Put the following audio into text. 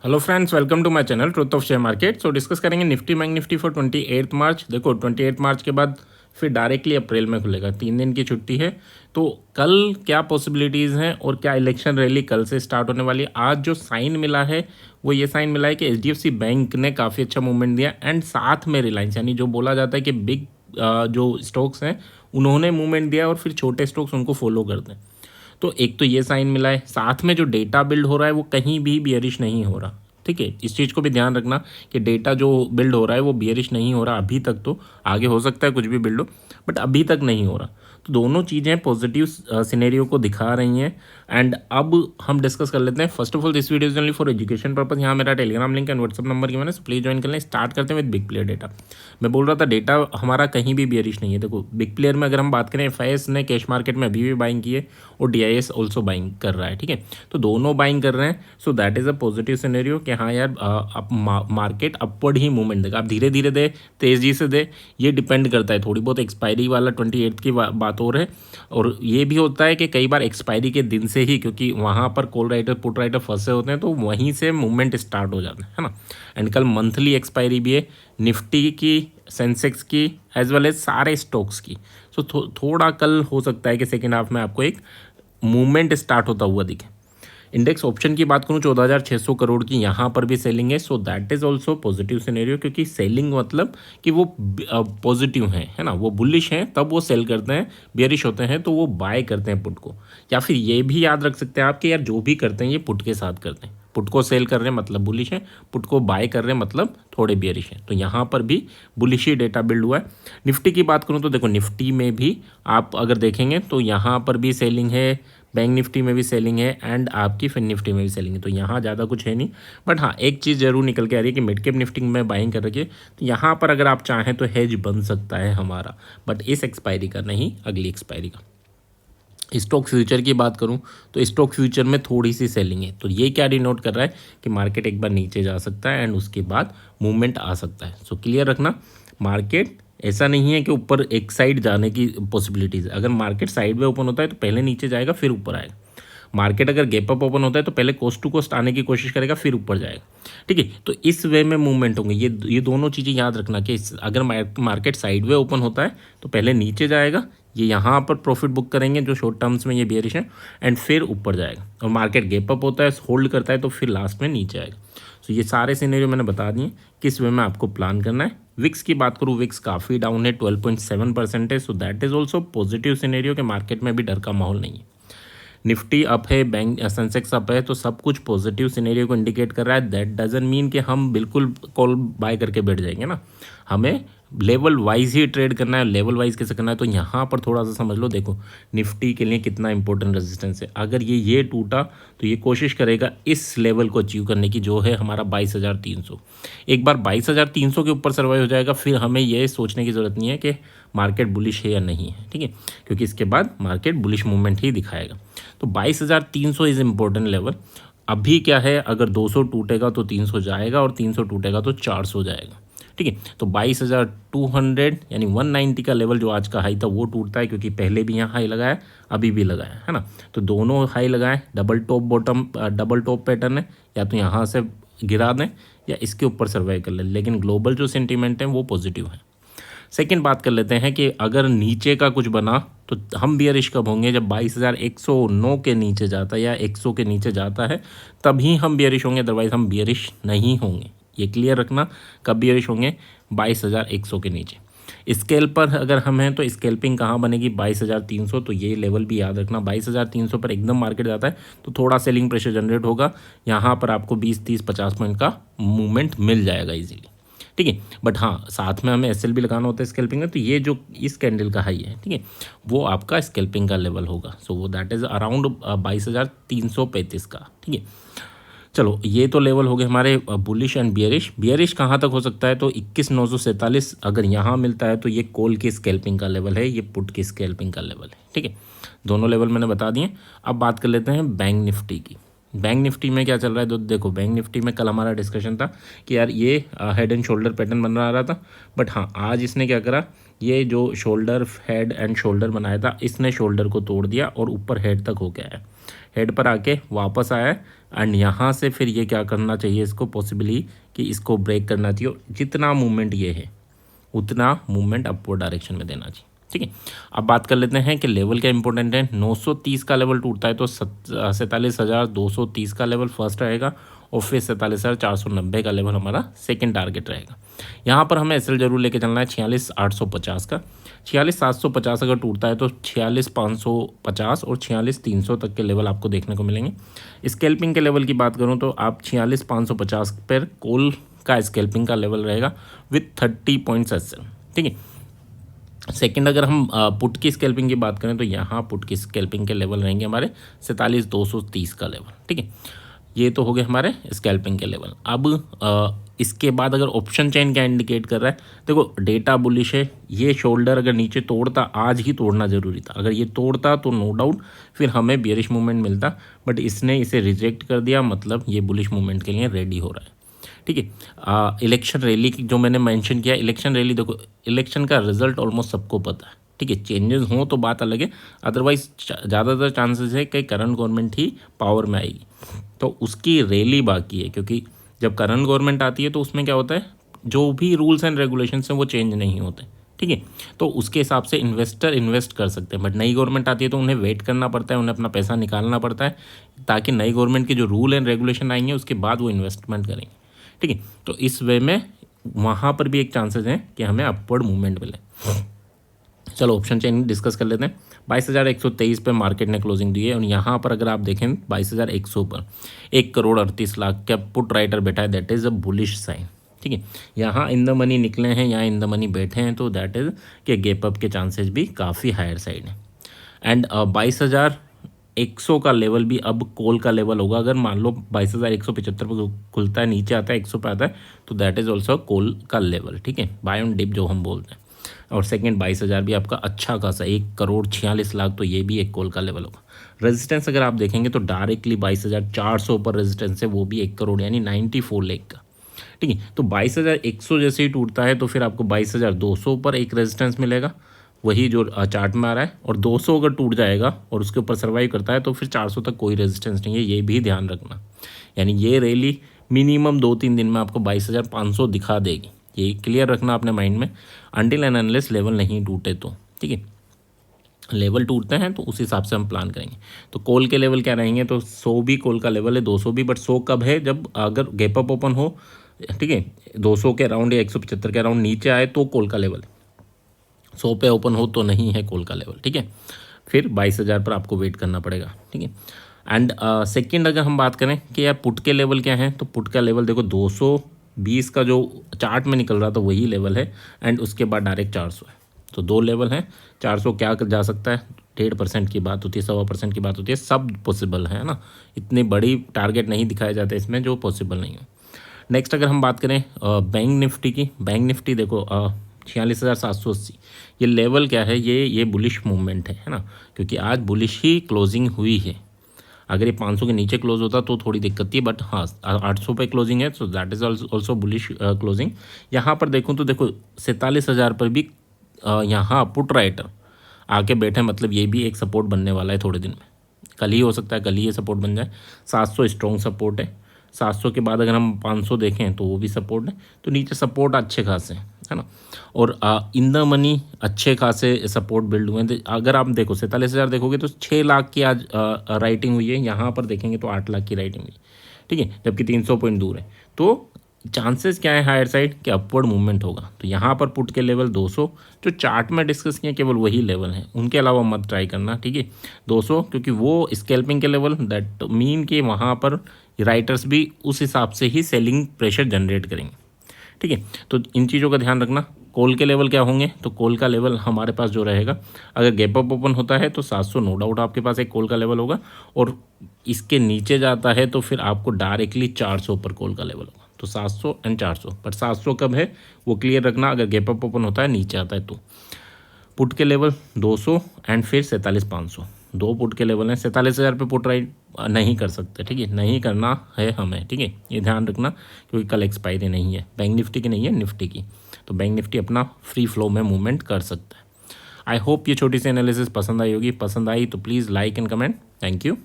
Hello friends, welcome to my channel truth of share market. So discuss करेंगे Nifty Bank Nifty for 28 March. देखो 28 मार्च के बाद फिर directly अप्रैल में खुलेगा, 3 दिन की छुट्टी है। तो कल क्या पॉसिबिलिटीज़ हैं और क्या इलेक्शन रैली कल से स्टार्ट होने वाली है। आज जो साइन मिला है वो ये साइन मिला है कि एचडीएफसी बैंक ने काफ़ी अच्छा मूवमेंट दिया एंड साथ में रिलायंस, यानी जो बोला जाता है कि बिग जो स्टॉक्स हैं उन्होंने मूवमेंट दिया और फिर छोटे स्टॉक्स उनको फॉलो करते हैं। तो एक तो ये साइन मिला है, साथ में जो डेटा बिल्ड हो रहा है वो कहीं भी बियरिश नहीं हो रहा। ठीक है, इस चीज़ को भी ध्यान रखना कि डेटा जो बिल्ड हो रहा है वो बियरिश नहीं हो रहा अभी तक। तो आगे हो सकता है कुछ भी बिल्ड हो, बट अभी तक नहीं हो रहा। तो दोनों चीज़ें पॉजिटिव सिनेरियो को दिखा रही हैं। एंड अब हम डिस्कस कर लेते हैं। First of all this video is only for education purpose. यहाँ मेरा Telegram link and WhatsApp number की मैंने, प्लीज ज्वाइन कर लें। स्टार्ट करते हैं विद बिग प्लेयर डेटा। मैं बोल रहा था डेटा हमारा कहीं भी बियरिश नहीं है। देखो बिग प्लेयर में अगर हम बात करें, एफआईएस ने कैश मार्केट में अभी भी बाइंग की है और डीआईएस ऑल्सो बाइंग कर रहा है। ठीक है, तो दोनों बाइंग कर रहे हैं। So that is a positive scenario कि हाँ यार अब मार्केट अपवर्ड ही मूवमेंट देगा। आप धीरे धीरे दे, तेज़ी से दे, ये डिपेंड करता है। थोड़ी बहुत एक्सपायरी वाला 28 की बात हो रही है। और ये भी होता है कि कई बार एक्सपायरी के दिन से ही, क्योंकि वहाँ पर कॉल राइटर पुट राइटर फंसे होते हैं, तो वहीं से मूवमेंट स्टार्ट हो जाता है ना। एंड कल मंथली एक्सपायरी भी है निफ्टी की, सेंसेक्स की, एज वेल एज सारे स्टॉक्स की। सो थोड़ा कल हो सकता है कि सेकेंड हाफ में आपको एक मूवमेंट स्टार्ट होता हुआ दिखे। इंडेक्स ऑप्शन की बात करूँ 14,600 करोड़ की यहाँ पर भी सेलिंग है। So that is also positive scenario, क्योंकि सेलिंग मतलब कि वो पॉजिटिव हैं, है ना, वो बुलिश हैं तब वो सेल करते हैं, बियरिश होते हैं तो वो बाय करते हैं पुट को। या फिर ये भी याद रख सकते हैं आप कि यार जो भी करते हैं ये पुट के साथ करते हैं। पुट को सेल कर रहे हैं मतलब बुलिश है, पुट को बाय कर रहे हैं मतलब थोड़े बियरिश हैं। तो यहाँ पर भी बुलिश ही डेटा बिल्ड हुआ है। निफ्टी की बात करूँ तो देखो निफ्टी में भी आप अगर देखेंगे तो यहाँ पर भी सेलिंग है, बैंक निफ्टी में भी सेलिंग है एंड आपकी फिन निफ्टी में भी सेलिंग है। तो यहाँ ज़्यादा कुछ है नहीं, बट हाँ एक चीज़ जरूर निकल के आ रही है कि मिड कैप निफ्टी में बाइंग कर रखी है। तो यहाँ पर अगर आप चाहें तो हेज बन सकता है हमारा, बट इस एक्सपायरी का नहीं, अगली एक्सपायरी का। स्टॉक फ्यूचर की बात करूं तो स्टॉक फ्यूचर में थोड़ी सी सेलिंग है। तो ये क्या डिनोट कर रहा है कि मार्केट एक बार नीचे जा सकता है एंड उसके बाद मूवमेंट आ सकता है। सो क्लियर रखना, मार्केट ऐसा नहीं है कि ऊपर एक साइड जाने की पॉसिबिलिटीज़। अगर मार्केट साइड में ओपन होता है तो पहले नीचे जाएगा फिर ऊपर आएगा। मार्केट अगर गैप अप ओपन होता है तो पहले कोस्ट टू कोस्ट आने की कोशिश करेगा फिर ऊपर जाएगा। ठीक है, तो इस वे में मूवमेंट होंगे। ये दोनों चीज़ें याद रखना कि अगर मार्केट साइड वे ओपन होता है तो पहले नीचे जाएगा, ये यहाँ पर प्रॉफिट बुक करेंगे जो शॉर्ट टर्म्स में ये बियरिश है, एंड फिर ऊपर जाएगा। और मार्केट गैप अप होता है, होल्ड करता है तो फिर लास्ट में नीचे आएगा। सो ये सारे सिनेरियो मैंने बता दिए किस वे में आपको प्लान करना है। विक्स की बात करूँ, विक्स काफ़ी डाउन है, 12.7% है। So that is also positive scenario कि मार्केट में भी डर का माहौल नहीं है। निफ्टी अप है, बैंक सेंसेक्स अप है, तो सब कुछ पॉजिटिव सिनेरियो को इंडिकेट कर रहा है। दैट डजंट मीन कि हम बिल्कुल कॉल बाय करके बैठ जाएंगे ना, हमें लेवल वाइज ही ट्रेड करना है। लेवल वाइज कैसे करना है, तो यहाँ पर थोड़ा सा समझ लो। देखो निफ्टी के लिए कितना इंपॉर्टेंट रेजिस्टेंस है। अगर ये टूटा तो ये कोशिश करेगा इस लेवल को अचीव करने की, जो है हमारा 22,300। एक बार 22,300 के ऊपर सर्वाइव हो जाएगा फिर हमें ये सोचने की ज़रूरत नहीं है कि मार्केट बुलिश है या नहीं है। ठीक है, क्योंकि इसके बाद मार्केट बुलिश मूवमेंट ही दिखाएगा। तो 22,300 इज़ इम्पोर्टेंट लेवल। अभी क्या है, अगर 200 टूटेगा तो 300 जाएगा और 300 टूटेगा तो 400 जाएगा। ठीक है, तो 22,200 यानी 190 का लेवल जो आज का हाई था वो टूटता है, क्योंकि पहले भी यहाँ हाई लगाया, अभी भी लगाया है ना। तो दोनों हाई लगाए, double top bottom, double top pattern है, या तो यहाँ से गिरा दें या इसके ऊपर सर्वाइव कर लें। लेकिन ग्लोबल जो सेंटीमेंट है वो पॉजिटिव है। सेकेंड बात कर लेते हैं कि अगर नीचे का कुछ बना तो हम बियरिश कब होंगे, जब 22,109 के नीचे जाता है या 100 के नीचे जाता है तभी हम बियरिश होंगे, अदरवाइज हम बियरिश नहीं होंगे। ये क्लियर रखना, कब बियरिश होंगे, 22,100 के नीचे। स्केल पर अगर हम हैं तो स्केल्पिंग कहाँ बनेगी, 22,300। तो ये लेवल भी याद रखना, 22,300 पर एकदम मार्केट जाता है तो थोड़ा सेलिंग प्रेशर जनरेट होगा। यहाँ पर आपको 20, 30, 50 पॉइंट का मूवमेंट मिल जाएगा इजीली। ठीक है, बट हाँ साथ में हमें एसएल भी लगाना होता है स्कैल्पिंग में। तो ये जो इस कैंडल का हाई है, ठीक है, वो आपका स्कैल्पिंग का लेवल होगा। सो वो दैट इज़ अराउंड 22,335 का। ठीक है, चलो ये तो लेवल हो गए हमारे बुलिश एंड बियरिश। बियरिश कहाँ तक हो सकता है, तो 21,947 अगर यहाँ मिलता है तो ये कॉल की स्कैल्पिंग का लेवल है, ये पुट की स्कैल्पिंग का लेवल है। ठीक है, दोनों लेवल मैंने बता दिए। अब बात कर लेते हैं बैंक निफ्टी की। बैंक निफ्टी में क्या चल रहा है, तो देखो बैंक निफ्टी में कल हमारा डिस्कशन था कि यार ये हेड एंड शोल्डर पैटर्न बन रहा था, बट हाँ आज इसने क्या करा, ये जो शोल्डर हेड एंड शोल्डर बनाया था इसने शोल्डर को तोड़ दिया और ऊपर हेड तक हो गया है। हेड पर आके वापस आया है एंड यहाँ से फिर ये क्या करना चाहिए इसको पॉसिबली कि इसको ब्रेक करना चाहिए और जितना मूवमेंट ये है उतना मूवमेंट अपवर्ड डायरेक्शन में देना चाहिए। ठीक है, अब बात कर लेते हैं कि लेवल क्या इंपॉर्टेंट है। 930 का लेवल टूटता है तो 47,230 का लेवल फर्स्ट रहेगा और फिर 47,490 का लेवल हमारा सेकंड टारगेट रहेगा। यहाँ पर हमें एसएल जरूर लेके चलना है 46,850 का। 46,750 अगर टूटता है तो 46,550 और 46,300 तक के लेवल आपको देखने को मिलेंगे। स्कैल्पिंग के लेवल की बात करूँ तो आप 46,550 पर कॉल का स्कैल्पिंग का लेवल रहेगा विथ 30 पॉइंट्स एसएल। ठीक है, सेकंड अगर हम पुट की स्कैल्पिंग की बात करें तो यहाँ पुट की स्कैल्पिंग के लेवल रहेंगे हमारे 47,230 का लेवल। ठीक है, ये तो हो गए हमारे स्कैल्पिंग के लेवल। अब इसके बाद अगर ऑप्शन चेन क्या इंडिकेट कर रहा है, देखो डेटा बुलिश है। ये शोल्डर अगर नीचे तोड़ता, आज ही तोड़ना ज़रूरी था, अगर ये तोड़ता तो नो डाउट फिर हमें बेयरिश मूवमेंट मिलता, बट इसने इसे रिजेक्ट कर दिया, मतलब ये बुलिश मूवमेंट के लिए रेडी हो रहा है। ठीक है, इलेक्शन रैली की जो मैंने मेंशन किया, इलेक्शन रैली देखो, इलेक्शन का रिजल्ट ऑलमोस्ट सबको पता है। ठीक है, चेंजेस हों तो बात अलग है, अदरवाइज ज़्यादातर चांसेस है कि करंट गवर्नमेंट ही पावर में आएगी, तो उसकी रैली बाकी है। क्योंकि जब करंट गवर्नमेंट आती है तो उसमें क्या होता है, जो भी रूल्स एंड रेगुलेशंस हैं वो चेंज नहीं होते। ठीक है, तो उसके हिसाब से इन्वेस्टर इन्वेस्ट कर सकते हैं, बट नई गवर्नमेंट आती है तो उन्हें वेट करना पड़ता है, उन्हें अपना पैसा निकालना पड़ता है, ताकि नई गवर्नमेंट के जो रूल एंड रेगुलेशन आएंगे उसके बाद वो इन्वेस्टमेंट करेंगे। ठीक है, तो इस वे में वहाँ पर भी एक चांसेस हैं कि हमें अपवर्ड मूवमेंट मिले। चलो ऑप्शन चेन डिस्कस कर लेते हैं। 22,123 पे मार्केट ने क्लोजिंग दी है और यहाँ पर अगर आप देखें 22,100 पर 1,38,00,000 का पुट राइटर बैठा है, that is a bullish sign. ठीक है, यहाँ इन द मनी निकले हैं, यहाँ इन द मनी बैठे हैं, तो दैट इज़ कि गैप अप के चांसेस भी काफ़ी हायर साइड हैं। एंड 22,100 का लेवल भी अब कॉल का लेवल होगा। अगर मान लो 22,175 पर खुलता है, नीचे आता है 100 पे आता है, तो दैट इज़ ऑल्सो कॉल का लेवल। ठीक है, बाय ऑन डिप जो हम बोलते हैं। और सेकंड 22,000 भी आपका अच्छा खासा 1,46,00,000, तो ये भी एक कॉल का लेवल होगा। रेजिस्टेंस अगर आप देखेंगे तो डायरेक्टली 22,400 पर रेजिस्टेंस है, वो भी 1 करोड़ यानी 94 लाख का। ठीक है, तो 22,100 जैसे ही टूटता है तो फिर आपको 22,200 पर एक रेजिस्टेंस मिलेगा, वही जो चार्ट में आ रहा है। और 200 अगर टूट जाएगा और उसके ऊपर सर्वाइव करता है तो फिर 400 तक कोई रेजिस्टेंस नहीं है, ये भी ध्यान रखना। यानी ये रैली मिनिमम 2-3 दिन में आपको 22,500 दिखा देगी, ये क्लियर रखना अपने माइंड में, अनटिल एंड अनलेस लेवल नहीं टूटे तो। ठीक है, लेवल टूटते हैं तो उस हिसाब से हम प्लान करेंगे। तो कॉल के लेवल क्या रहेंगे, तो 100 भी कॉल का लेवल है, 200 भी, बट 100 कब है, जब अगर गैप अप ओपन हो। ठीक है, 200 के अराउंड या 175 के अराउंड नीचे आए तो कॉल का लेवल है, 100 पे ओपन हो तो नहीं है कॉल का लेवल। ठीक है, फिर 22,000 पर आपको वेट करना पड़ेगा। ठीक है, एंड सेकंड अगर हम बात करें कि यार पुट के लेवल क्या है, तो पुट का लेवल देखो 220 का जो चार्ट में निकल रहा था वही लेवल है, एंड उसके बाद डायरेक्ट 400 है, तो 2 लेवल हैं। 400 क्या जा सकता है, 1.5% की बात होती है, 1.25% की बात होती है, सब पॉसिबल है ना, इतनी बड़ी टारगेट नहीं दिखाए जाते इसमें जो पॉसिबल नहीं हो। नेक्स्ट अगर हम बात करें बैंक निफ्टी की, बैंक निफ्टी देखो 46,780, ये लेवल क्या है, ये बुलिश मूवमेंट है ना, क्योंकि आज बुलिश ही क्लोजिंग हुई है। अगर ये 500 के नीचे क्लोज होता तो थोड़ी दिक्कत थी, बट हाँ 800 पे क्लोजिंग है, so that is also bullish closing. यहाँ पर देखूँ तो देखो 47,000 पर भी यहाँ पुट राइटर आके बैठे, मतलब ये भी एक सपोर्ट बनने वाला है थोड़े दिन में, कल ही हो सकता है, कल ही ये सपोर्ट बन जाए। 700 स्ट्रॉन्ग सपोर्ट है, 700 के बाद अगर हम 500 देखें तो वो भी सपोर्ट है, तो नीचे सपोर्ट अच्छे खासे है ना। और इन द मनी अच्छे खासे सपोर्ट बिल्ड हुए हैं। अगर आप देखो 47,000 देखोगे तो 6 लाख की आज राइटिंग हुई है, यहाँ पर देखेंगे तो 8 लाख की राइटिंग हुई। ठीक है, जबकि 300 पॉइंट दूर है, तो चांसेस क्या है हायर साइड कि अपवर्ड मूवमेंट होगा। तो यहाँ पर पुट के लेवल 200 जो चार्ट में डिस्कस किए केवल वही लेवल है, उनके अलावा मत ट्राई करना। ठीक है, 200 क्योंकि वो स्कैल्पिंग के लेवल, दैट मीन कि वहाँ पर राइटर्स भी उस हिसाब से ही सेलिंग प्रेशर जनरेट करेंगे। ठीक है, तो इन चीज़ों का ध्यान रखना। कॉल के लेवल क्या होंगे, तो कॉल का लेवल हमारे पास जो रहेगा, अगर गैप अप ओपन होता है तो 700 नो डाउट आपके पास एक कॉल का लेवल होगा, और इसके नीचे जाता है तो फिर आपको डायरेक्टली 400 पर कॉल का लेवल होगा। तो 700 एंड 400, बट 700 कब है वो क्लियर रखना, अगर गैप अप ओपन होता है नीचे आता है तो। पुट के लेवल 200 एंड फिर 47,500, 2 पुट के लेवल हैं। 47,000 पे पुट राइट नहीं कर सकते। ठीक है, नहीं करना है हमें। ठीक है, ये ध्यान रखना, क्योंकि कल एक्सपायरी नहीं है, बैंक निफ्टी की नहीं है, निफ्टी की, तो बैंक निफ्टी अपना फ्री फ्लो में मूवमेंट कर सकता है। आई होप ये छोटी सी एनालिसिस पसंद आई होगी, पसंद आई तो please like and comment. Thank you.